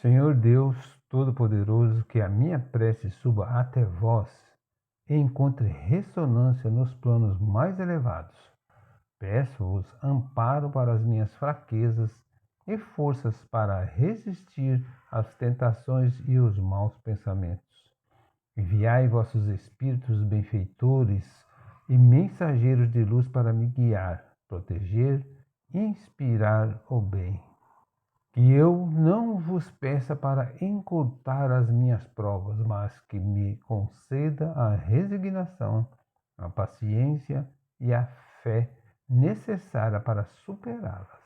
Senhor Deus Todo-Poderoso, que a minha prece suba até vós e encontre ressonância nos planos mais elevados. Peço-vos amparo para as minhas fraquezas e forças para resistir às tentações e os maus pensamentos. Enviai vossos espíritos benfeitores e mensageiros de luz para me guiar, proteger e inspirar o bem. Que eu não vos peça para encurtar as minhas provas, mas que me conceda a resignação, a paciência e a fé necessária para superá-las.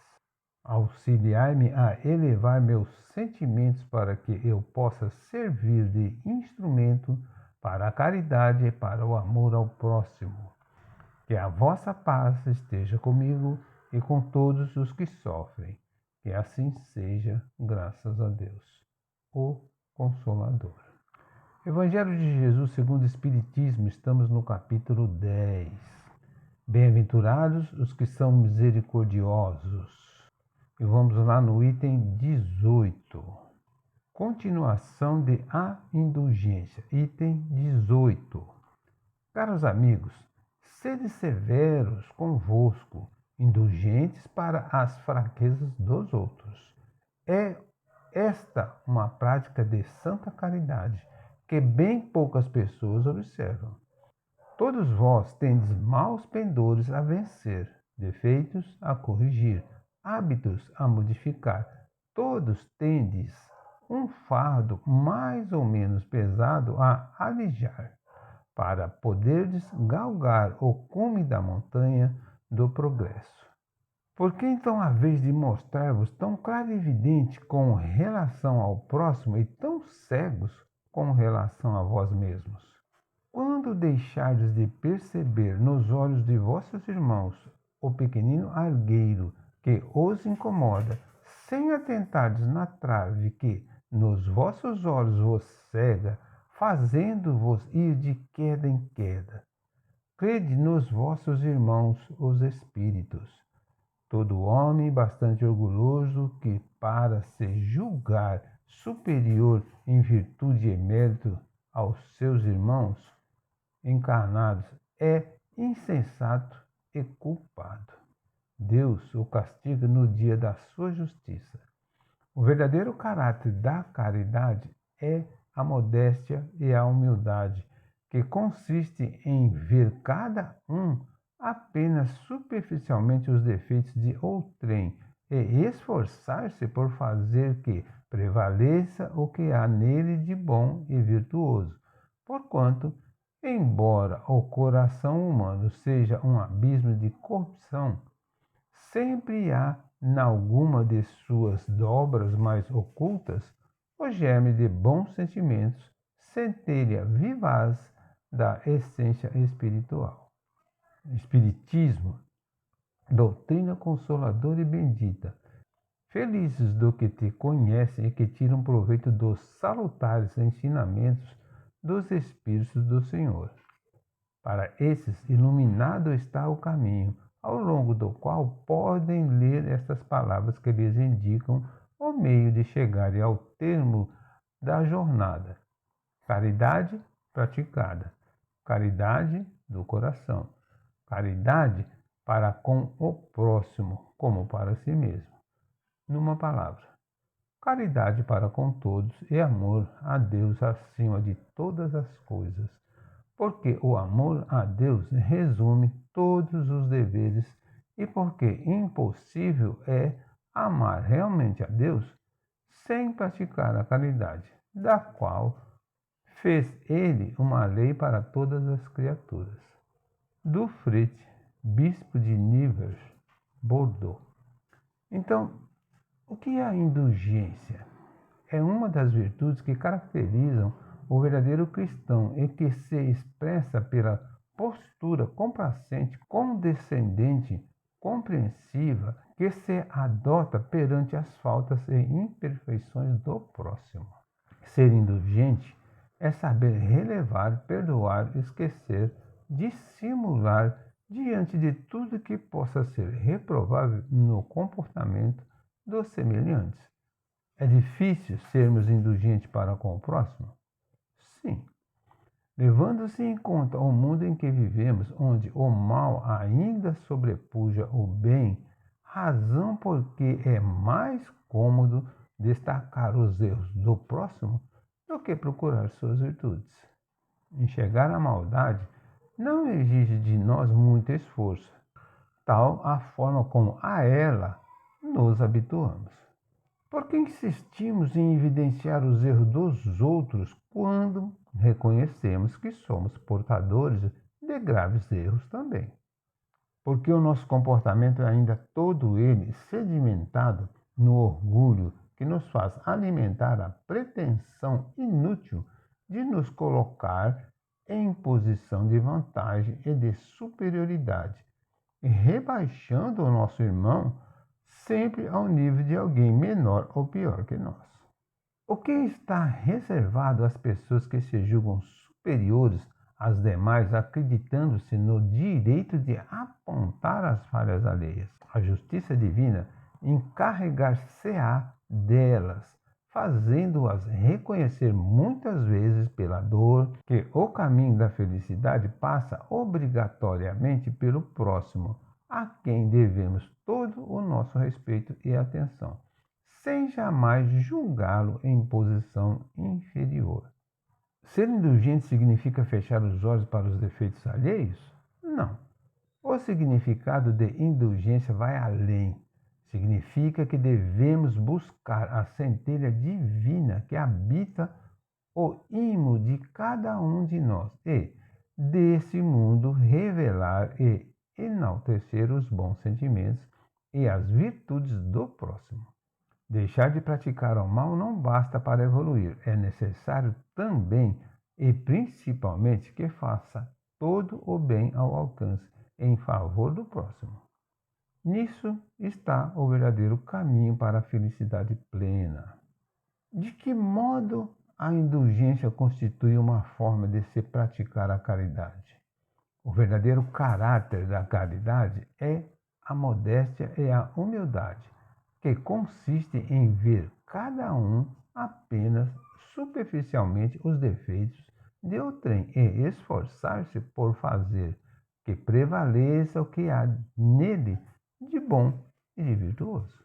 Auxiliai-me a elevar meus sentimentos para que eu possa servir de instrumento para a caridade e para o amor ao próximo. Que a vossa paz esteja comigo e com todos os que sofrem. Que assim seja, graças a Deus, o Consolador. Evangelho de Jesus segundo o Espiritismo, estamos no capítulo 10. Bem-aventurados os que são misericordiosos. E vamos lá no item 18. Continuação de A Indulgência, item 18. Caros amigos, sede severos convosco, indulgentes para as fraquezas dos outros. É esta uma prática de santa caridade que bem poucas pessoas observam. Todos vós tendes maus pendores a vencer, defeitos a corrigir, hábitos a modificar. Todos tendes um fardo mais ou menos pesado a alijar, para poderdes galgar o cume da montanha do progresso. Por que então haveis de mostrar-vos tão clarividente com relação ao próximo e tão cegos com relação a vós mesmos? Quando deixardes de perceber nos olhos de vossos irmãos o pequenino argueiro que os incomoda, sem atentardes na trave que nos vossos olhos vos cega, fazendo-vos ir de queda em queda. Crede nos vossos irmãos, os espíritos. Todo homem bastante orgulhoso que, para se julgar superior em virtude e mérito aos seus irmãos encarnados, é insensato e culpado. Deus o castiga no dia da sua justiça. O verdadeiro caráter da caridade é a modéstia e a humildade, que consiste em ver cada um apenas superficialmente os defeitos de outrem e esforçar-se por fazer que prevaleça o que há nele de bom e virtuoso, porquanto, embora o coração humano seja um abismo de corrupção, sempre há, nalguma de suas dobras mais ocultas, o germe de bons sentimentos, centelha vivaz da essência espiritual. Espiritismo, doutrina consoladora e bendita. Felizes do que te conhecem e que tiram proveito dos salutares ensinamentos dos Espíritos do Senhor. Para esses, iluminado está o caminho, ao longo do qual podem ler estas palavras que lhes indicam o meio de chegarem ao termo da jornada. Caridade praticada, caridade do coração, caridade para com o próximo, como para si mesmo. Numa palavra, caridade para com todos e amor a Deus acima de todas as coisas, porque o amor a Deus resume todos os deveres e porque impossível é amar realmente a Deus sem praticar a caridade, da qual fez ele uma lei para todas as criaturas. Do Frete, bispo de Nivelles, Bordeaux. Então, o que é a indulgência? É uma das virtudes que caracterizam o verdadeiro cristão e que se expressa pela postura complacente, condescendente, compreensiva que se adota perante as faltas e imperfeições do próximo. Ser indulgente é saber relevar, perdoar, esquecer, dissimular diante de tudo que possa ser reprovável no comportamento dos semelhantes. É difícil sermos indulgentes para com o próximo? Sim. Levando-se em conta o mundo em que vivemos, onde o mal ainda sobrepuja o bem, razão porque é mais cômodo destacar os erros do próximo do que procurar suas virtudes. Enxergar a maldade não exige de nós muito esforço, tal a forma como a ela nos habituamos. Por que insistimos em evidenciar os erros dos outros quando reconhecemos que somos portadores de graves erros também? Porque o nosso comportamento é ainda todo ele sedimentado no orgulho que nos faz alimentar a pretensão inútil de nos colocar em posição de vantagem e de superioridade, rebaixando o nosso irmão sempre ao nível de alguém menor ou pior que nós. O que está reservado às pessoas que se julgam superiores às demais, acreditando-se no direito de apontar as falhas alheias? A justiça divina encarregar-se-á delas, fazendo-as reconhecer muitas vezes pela dor que o caminho da felicidade passa obrigatoriamente pelo próximo, a quem devemos todo o nosso respeito e atenção, sem jamais julgá-lo em posição inferior. Ser indulgente significa fechar os olhos para os defeitos alheios? Não. O significado de indulgência vai além. Significa que devemos buscar a centelha divina que habita o imo de cada um de nós e, desse mundo, revelar e enaltecer os bons sentimentos e as virtudes do próximo. Deixar de praticar o mal não basta para evoluir, é necessário também e principalmente que faça todo o bem ao alcance em favor do próximo. Nisso está o verdadeiro caminho para a felicidade plena. De que modo a indulgência constitui uma forma de se praticar a caridade? O verdadeiro caráter da caridade é a modéstia e a humildade, que consiste em ver cada um apenas superficialmente os defeitos de outrem e esforçar-se por fazer que prevaleça o que há nele de bom e de virtuoso.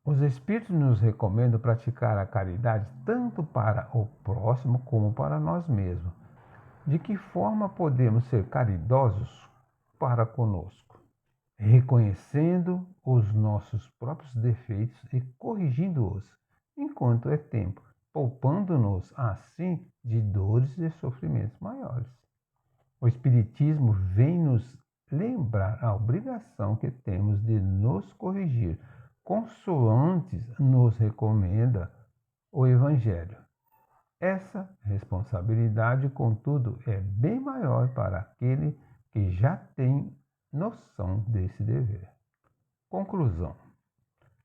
Os Espíritos nos recomendam praticar a caridade tanto para o próximo como para nós mesmos. De que forma podemos ser caridosos para conosco? Reconhecendo os nossos próprios defeitos e corrigindo-os, enquanto é tempo, poupando-nos assim de dores e sofrimentos maiores. O Espiritismo vem nos lembrar a obrigação que temos de nos corrigir, consoante nos recomenda o Evangelho. Essa responsabilidade, contudo, é bem maior para aquele que já tem noção desse dever. Conclusão: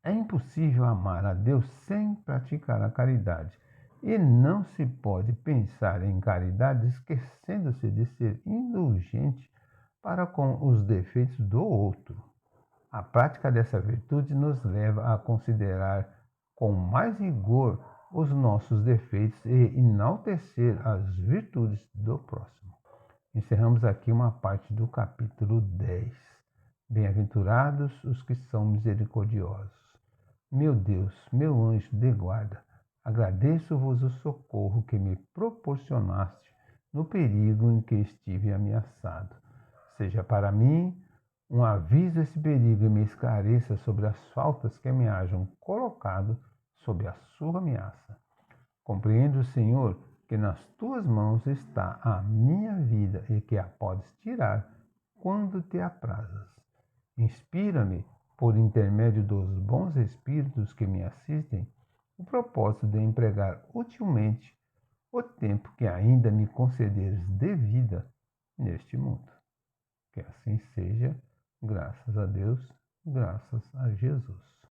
é impossível amar a Deus sem praticar a caridade, e não se pode pensar em caridade esquecendo-se de ser indulgente para com os defeitos do outro. A prática dessa virtude nos leva a considerar com mais rigor os nossos defeitos e enaltecer as virtudes do próximo. Encerramos aqui uma parte do capítulo 10. Bem-aventurados os que são misericordiosos. Meu Deus, meu anjo de guarda, agradeço-vos o socorro que me proporcionaste no perigo em que estive ameaçado. Seja para mim um aviso esse perigo e me esclareça sobre as faltas que me hajam colocado sob a sua ameaça. Compreendo, Senhor, que nas tuas mãos está a minha vida e que a podes tirar quando te aprazas. Inspira-me, por intermédio dos bons espíritos que me assistem, o propósito de empregar utilmente o tempo que ainda me concederes de vida neste mundo. Que assim seja, graças a Deus, graças a Jesus.